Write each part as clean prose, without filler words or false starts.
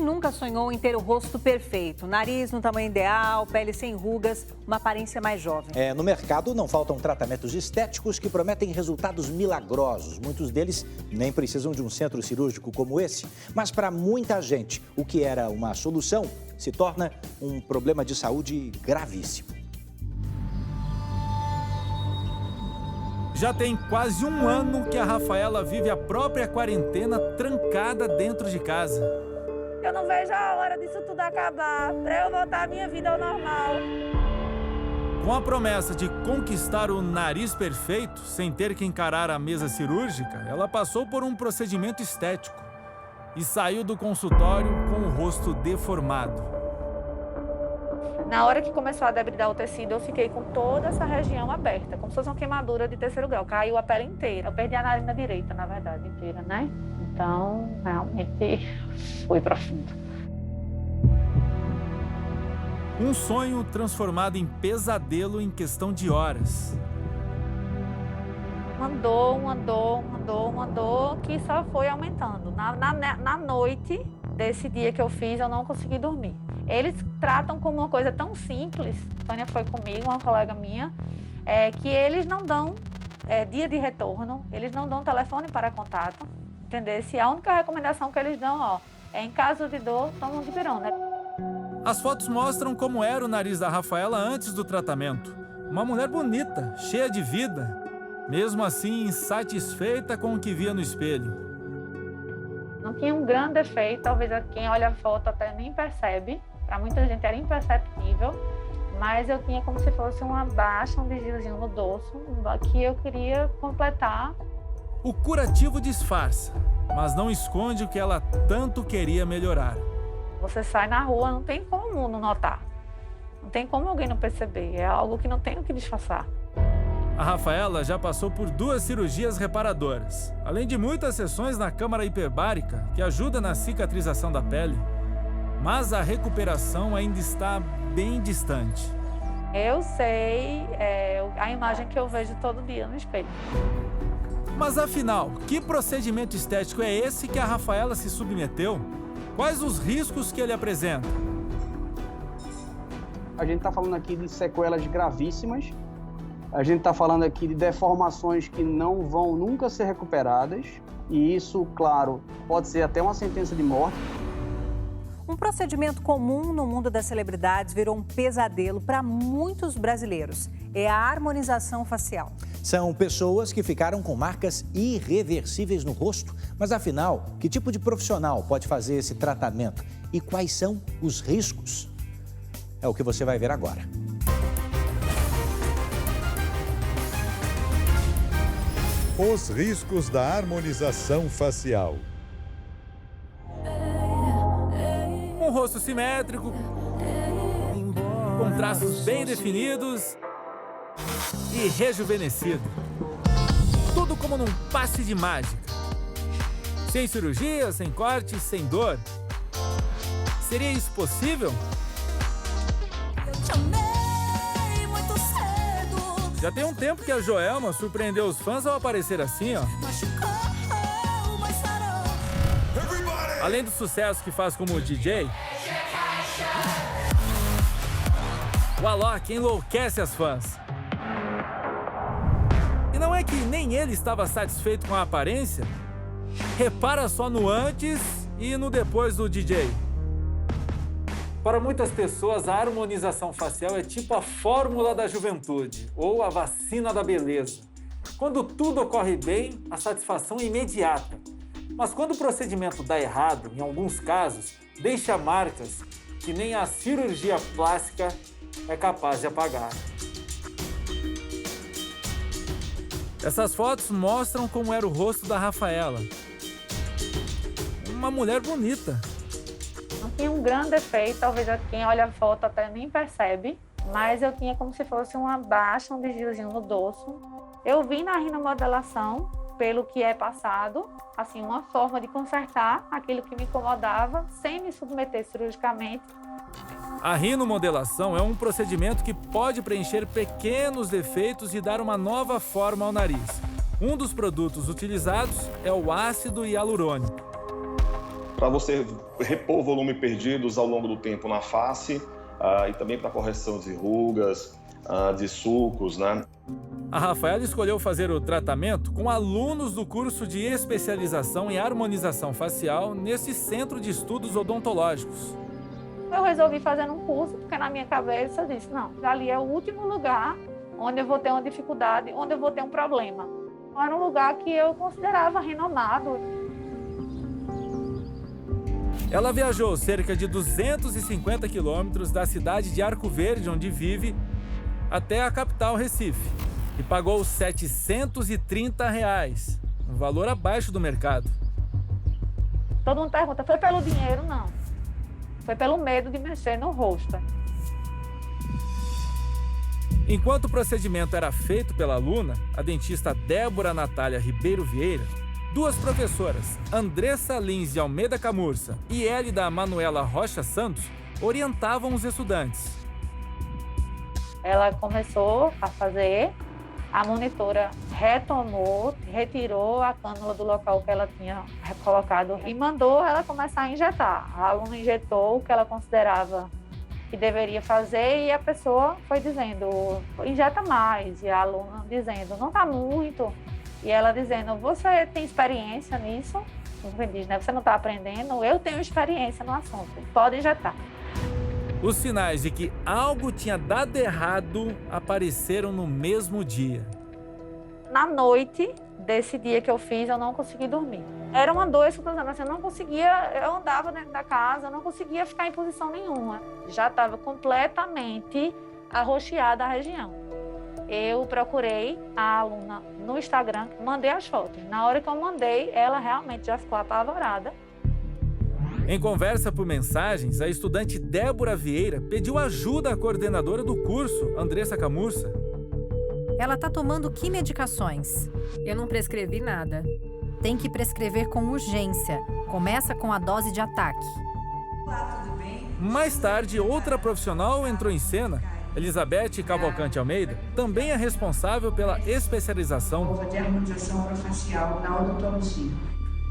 nunca sonhou em ter o rosto perfeito? Nariz no tamanho ideal, pele sem rugas, uma aparência mais jovem. No mercado não faltam tratamentos estéticos que prometem resultados milagrosos. Muitos deles nem precisam de um centro cirúrgico como esse. Mas para muita gente, o que era uma solução se torna um problema de saúde gravíssimo. Já tem quase um ano que a Rafaela vive a própria quarentena trancada dentro de casa. Eu não vejo a hora disso tudo acabar, para eu voltar a minha vida ao normal. Com a promessa de conquistar o nariz perfeito, sem ter que encarar a mesa cirúrgica, ela passou por um procedimento estético e saiu do consultório com o rosto deformado. Na hora que começou a debridar o tecido, eu fiquei com toda essa região aberta, como se fosse uma queimadura de 3º grau. Caiu a pele inteira. Eu perdi a narina direita, na verdade, inteira, né? Então, realmente, foi profundo. Um sonho transformado em pesadelo em questão de horas. Mandou, que só foi aumentando. Na noite desse dia que eu fiz, eu não consegui dormir. Eles tratam como uma coisa tão simples, Tânia foi comigo, uma colega minha, que eles não dão dia de retorno, eles não dão telefone para contato, entendeu? Se a única recomendação que eles dão, é em caso de dor, toma um dipirona. As fotos mostram como era o nariz da Rafaela antes do tratamento. Uma mulher bonita, cheia de vida, mesmo assim insatisfeita com o que via no espelho. Não tinha um grande efeito, talvez quem olha a foto até nem percebe. Para muita gente era imperceptível, mas eu tinha como se fosse uma baixa, um desviozinho no dorso, que eu queria completar. O curativo disfarça, mas não esconde o que ela tanto queria melhorar. Você sai na rua, não tem como não notar. Não tem como alguém não perceber, é algo que não tem o que disfarçar. A Rafaela já passou por 2 cirurgias reparadoras, além de muitas sessões na câmara hiperbárica, que ajuda na cicatrização da pele. Mas a recuperação ainda está bem distante. Eu sei a imagem que eu vejo todo dia no espelho. Mas afinal, que procedimento estético é esse que a Rafaela se submeteu? Quais os riscos que ele apresenta? A gente está falando aqui de sequelas gravíssimas. A gente está falando aqui de deformações que não vão nunca ser recuperadas. E isso, claro, pode ser até uma sentença de morte. Um procedimento comum no mundo das celebridades virou um pesadelo para muitos brasileiros. É a harmonização facial. São pessoas que ficaram com marcas irreversíveis no rosto. Mas afinal, que tipo de profissional pode fazer esse tratamento? E quais são os riscos? É o que você vai ver agora. Os riscos da harmonização facial. Um rosto simétrico, com traços bem definidos e rejuvenescido. Tudo como num passe de mágica. Sem cirurgia, sem corte, sem dor. Seria isso possível? Já tem um tempo que a Joelma surpreendeu os fãs ao aparecer assim, ó. Além do sucesso que faz como DJ, o Alok enlouquece as fãs. E não é que nem ele estava satisfeito com a aparência? Repara só no antes e no depois do DJ. Para muitas pessoas, a harmonização facial é tipo a fórmula da juventude ou a vacina da beleza. Quando tudo ocorre bem, a satisfação é imediata. Mas quando o procedimento dá errado, em alguns casos, deixa marcas que nem a cirurgia plástica é capaz de apagar. Essas fotos mostram como era o rosto da Rafaela. Uma mulher bonita. Não tinha um grande efeito, talvez quem olha a foto até nem percebe, mas eu tinha como se fosse uma baixa, um desviozinho no dorso. Eu vi na rinomodelação, pelo que é passado, assim, uma forma de consertar aquilo que me incomodava sem me submeter cirurgicamente. A rinomodelação é um procedimento que pode preencher pequenos defeitos e dar uma nova forma ao nariz. Um dos produtos utilizados é o ácido hialurônico. para você repor o volume perdidos ao longo do tempo na face e também para correção de rugas, de sulcos, né? A Rafaela escolheu fazer o tratamento com alunos do curso de especialização em harmonização facial nesse centro de estudos odontológicos. Eu resolvi fazer um curso, porque na minha cabeça eu disse, não, ali é o último lugar onde eu vou ter uma dificuldade, onde eu vou ter um problema. Era um lugar que eu considerava renomado. Ela viajou cerca de 250 quilômetros da cidade de Arco Verde, onde vive, até a capital Recife, e pagou R$ 730, um valor abaixo do mercado. Todo mundo pergunta, foi pelo dinheiro? Não. Foi pelo medo de mexer no rosto. Enquanto o procedimento era feito pela aluna, a dentista Débora Natália Ribeiro Vieira, duas professoras, Andressa Lins de Almeida Camurça e Elida Manuela Rocha Santos, orientavam os estudantes. Ela começou a fazer, a monitora retomou, retirou a cânula do local que ela tinha colocado e mandou ela começar a injetar. A aluna injetou o que ela considerava que deveria fazer e a pessoa foi dizendo, injeta mais. E a aluna dizendo, não está muito. E ela dizendo, você tem experiência nisso? Diz, né? Você não está aprendendo? Eu tenho experiência no assunto, pode injetar. Os sinais de que algo tinha dado errado apareceram no mesmo dia. Na noite desse dia que eu fiz, eu não consegui dormir. Era uma dor escutando, assim, eu não conseguia, eu andava dentro da casa, eu não conseguia ficar em posição nenhuma. Já estava completamente arroxeada a região. Eu procurei a aluna no Instagram, mandei as fotos. Na hora que eu mandei, ela realmente já ficou apavorada. Em conversa por mensagens, a estudante Débora Vieira pediu ajuda à coordenadora do curso, Andressa Camurça. Ela está tomando que medicações? Eu não prescrevi nada. Tem que prescrever com urgência. Começa com a dose de ataque. Mais tarde, outra profissional entrou em cena. Elizabeth Cavalcante Almeida também é responsável pela especialização de harmonização orofacial na odontologia.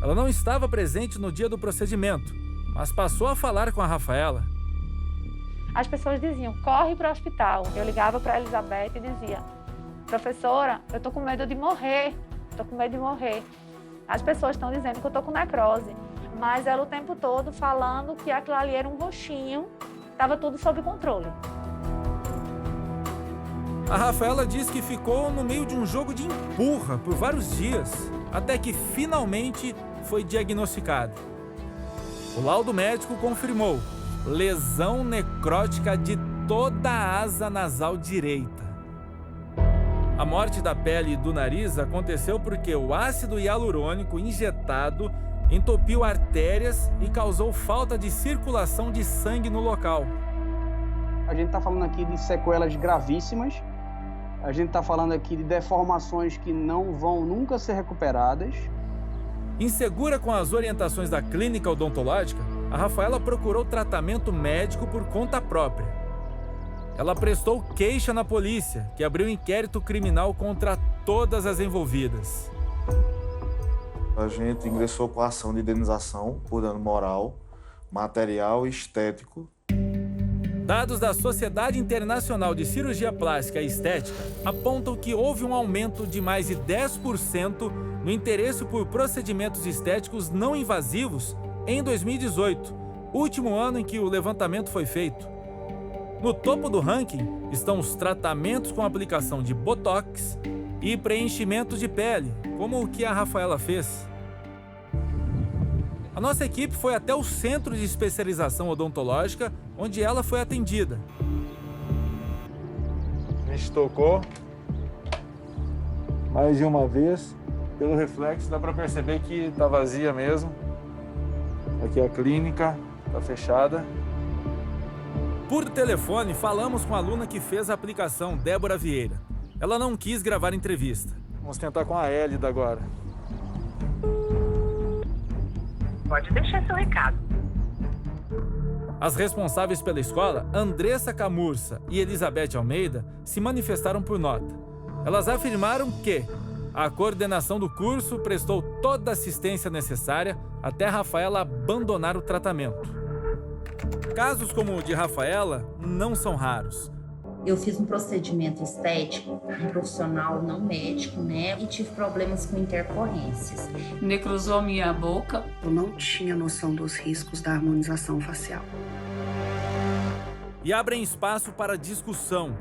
Ela não estava presente no dia do procedimento, mas passou a falar com a Rafaela. As pessoas diziam, corre para o hospital. Eu ligava para a Elizabeth e dizia, professora, eu tô com medo de morrer, tô com medo de morrer. As pessoas estão dizendo que eu tô com necrose, mas ela o tempo todo falando que aquilo ali era um roxinho, estava tudo sob controle. A Rafaela diz que ficou no meio de um jogo de empurra por vários dias, até que finalmente foi diagnosticada. O laudo médico confirmou lesão necrótica de toda a asa nasal direita. A morte da pele e do nariz aconteceu porque o ácido hialurônico injetado entupiu artérias e causou falta de circulação de sangue no local. A gente está falando aqui de sequelas gravíssimas. A gente está falando aqui de deformações que não vão nunca ser recuperadas. Insegura com as orientações da clínica odontológica, a Rafaela procurou tratamento médico por conta própria. Ela prestou queixa na polícia, que abriu inquérito criminal contra todas as envolvidas. A gente ingressou com a ação de indenização por dano moral, material e estético. Dados da Sociedade Internacional de Cirurgia Plástica e Estética apontam que houve um aumento de mais de 10% no interesse por procedimentos estéticos não invasivos em 2018, último ano em que o levantamento foi feito. No topo do ranking estão os tratamentos com aplicação de botox e preenchimento de pele, como o que a Rafaela fez. A nossa equipe foi até o Centro de Especialização Odontológica, onde ela foi atendida. A gente tocou mais de uma vez. Pelo reflexo dá para perceber que está vazia mesmo. Aqui a clínica está fechada. Por telefone, falamos com a aluna que fez a aplicação, Débora Vieira. Ela não quis gravar entrevista. Vamos tentar com a Elida agora. Pode deixar seu recado. As responsáveis pela escola, Andressa Camurça e Elizabeth Almeida, se manifestaram por nota. Elas afirmaram que a coordenação do curso prestou toda a assistência necessária até Rafaela abandonar o tratamento. Casos como o de Rafaela não são raros. Eu fiz um procedimento estético, um profissional não médico, né? E tive problemas com intercorrências. Necrosou minha boca. Eu não tinha noção dos riscos da harmonização facial. E abrem espaço para discussão.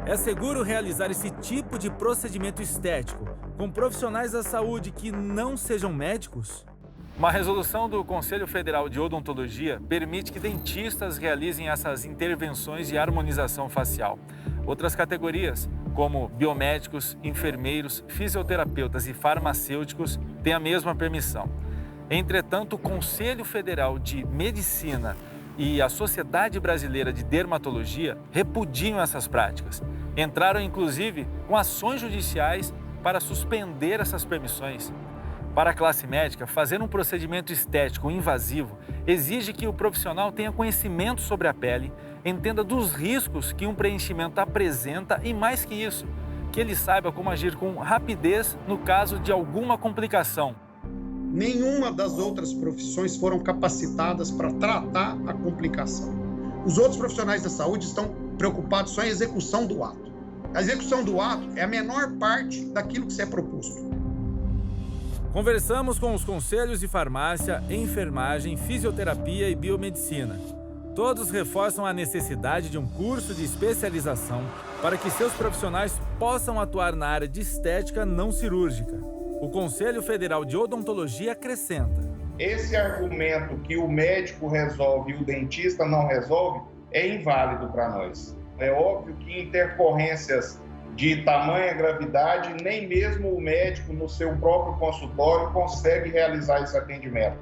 É seguro realizar esse tipo de procedimento estético com profissionais da saúde que não sejam médicos? Uma resolução do Conselho Federal de Odontologia permite que dentistas realizem essas intervenções de harmonização facial. Outras categorias, como biomédicos, enfermeiros, fisioterapeutas e farmacêuticos, têm a mesma permissão. Entretanto, o Conselho Federal de Medicina e a Sociedade Brasileira de Dermatologia repudiam essas práticas. Entraram, inclusive, com ações judiciais para suspender essas permissões. Para a classe médica, fazer um procedimento estético invasivo exige que o profissional tenha conhecimento sobre a pele, entenda dos riscos que um preenchimento apresenta e, mais que isso, que ele saiba como agir com rapidez no caso de alguma complicação. Nenhuma das outras profissões foram capacitadas para tratar a complicação. Os outros profissionais da saúde estão preocupados só em execução do ato. A execução do ato é a menor parte daquilo que se é proposto. Conversamos com os conselhos de farmácia, enfermagem, fisioterapia e biomedicina. Todos reforçam a necessidade de um curso de especialização para que seus profissionais possam atuar na área de estética não cirúrgica. O Conselho Federal de Odontologia acrescenta: esse argumento que o médico resolve e o dentista não resolve é inválido para nós. É óbvio que intercorrências de tamanha gravidade, nem mesmo o médico no seu próprio consultório consegue realizar esse atendimento.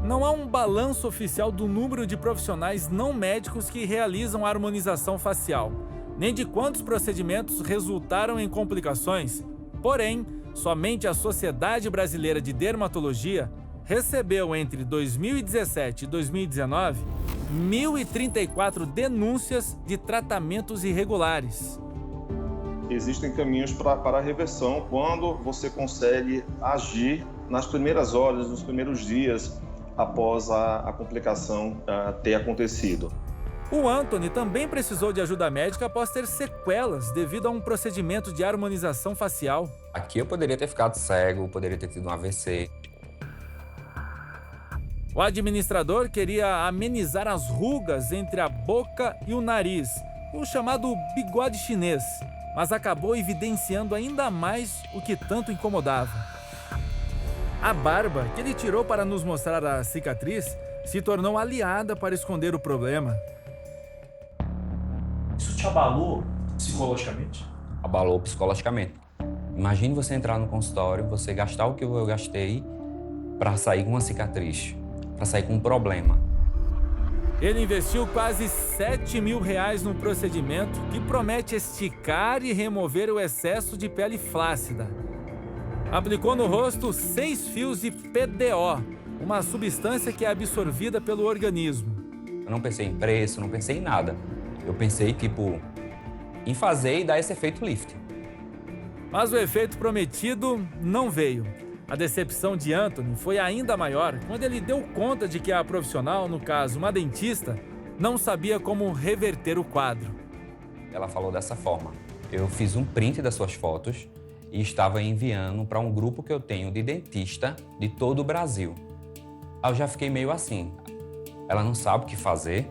Não há um balanço oficial do número de profissionais não médicos que realizam a harmonização facial, nem de quantos procedimentos resultaram em complicações. Porém, somente a Sociedade Brasileira de Dermatologia recebeu entre 2017 e 2019 1.034 denúncias de tratamentos irregulares. Existem caminhos para a reversão quando você consegue agir nas primeiras horas, nos primeiros dias após a complicação ter acontecido. O Anthony também precisou de ajuda médica após ter sequelas devido a um procedimento de harmonização facial. Aqui eu poderia ter ficado cego, poderia ter tido um AVC. O administrador queria amenizar as rugas entre a boca e o nariz, o chamado bigode chinês, mas acabou evidenciando ainda mais o que tanto incomodava. A barba que ele tirou para nos mostrar a cicatriz se tornou aliada para esconder o problema. Isso te abalou psicologicamente? Abalou psicologicamente. Imagine você entrar no consultório, você gastar o que eu gastei para sair com uma cicatriz, para sair com um problema. Ele investiu quase R$7 mil num procedimento que promete esticar e remover o excesso de pele flácida. Aplicou no rosto 6 fios de PDO, uma substância que é absorvida pelo organismo. Eu não pensei em preço, não pensei em nada. Eu pensei, em fazer e dar esse efeito lift. Mas o efeito prometido não veio. A decepção de Anthony foi ainda maior quando ele deu conta de que a profissional, no caso uma dentista, não sabia como reverter o quadro. Ela falou dessa forma: eu fiz um print das suas fotos e estava enviando para um grupo que eu tenho de dentista de todo o Brasil. Aí eu já fiquei meio assim, ela não sabe o que fazer.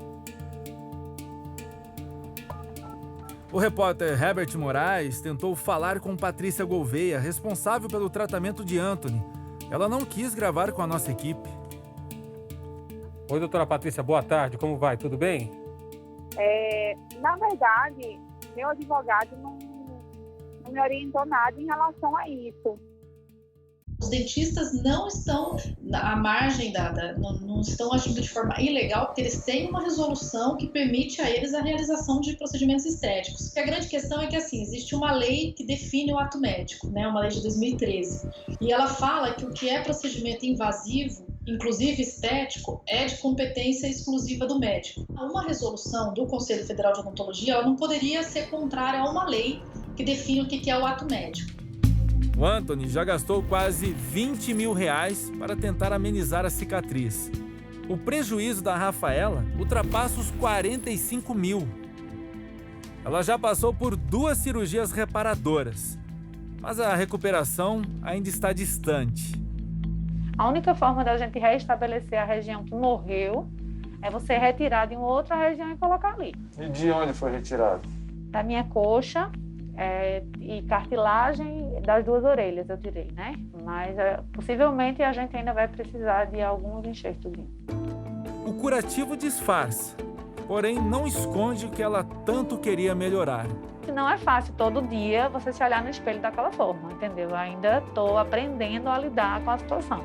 O repórter Herbert Moraes tentou falar com Patrícia Gouveia, responsável pelo tratamento de Anthony. Ela não quis gravar com a nossa equipe. Oi, doutora Patrícia, boa tarde. Como vai? Tudo bem? Na verdade, meu advogado não me orientou nada em relação a isso. Os dentistas não estão à margem não estão agindo de forma ilegal, porque eles têm uma resolução que permite a eles a realização de procedimentos estéticos. E a grande questão é que, assim, existe uma lei que define o ato médico, né, uma lei de 2013, e ela fala que o que é procedimento invasivo, inclusive estético, é de competência exclusiva do médico. Uma resolução do Conselho Federal de Odontologia ela não poderia ser contrária a uma lei que define o que é o ato médico. O Anthony já gastou quase 20 mil reais para tentar amenizar a cicatriz. O prejuízo da Rafaela ultrapassa os 45 mil. Ela já passou por 2 cirurgias reparadoras, mas a recuperação ainda está distante. A única forma da gente restabelecer a região que morreu é você retirar de uma outra região e colocar ali. E de onde foi retirado? Da minha coxa e cartilagem das 2 orelhas, eu tirei, né? Mas possivelmente a gente ainda vai precisar de alguns enxertos. O curativo disfarça, porém não esconde o que ela tanto queria melhorar. Não é fácil todo dia você se olhar no espelho daquela forma, entendeu? Eu ainda estou aprendendo a lidar com a situação.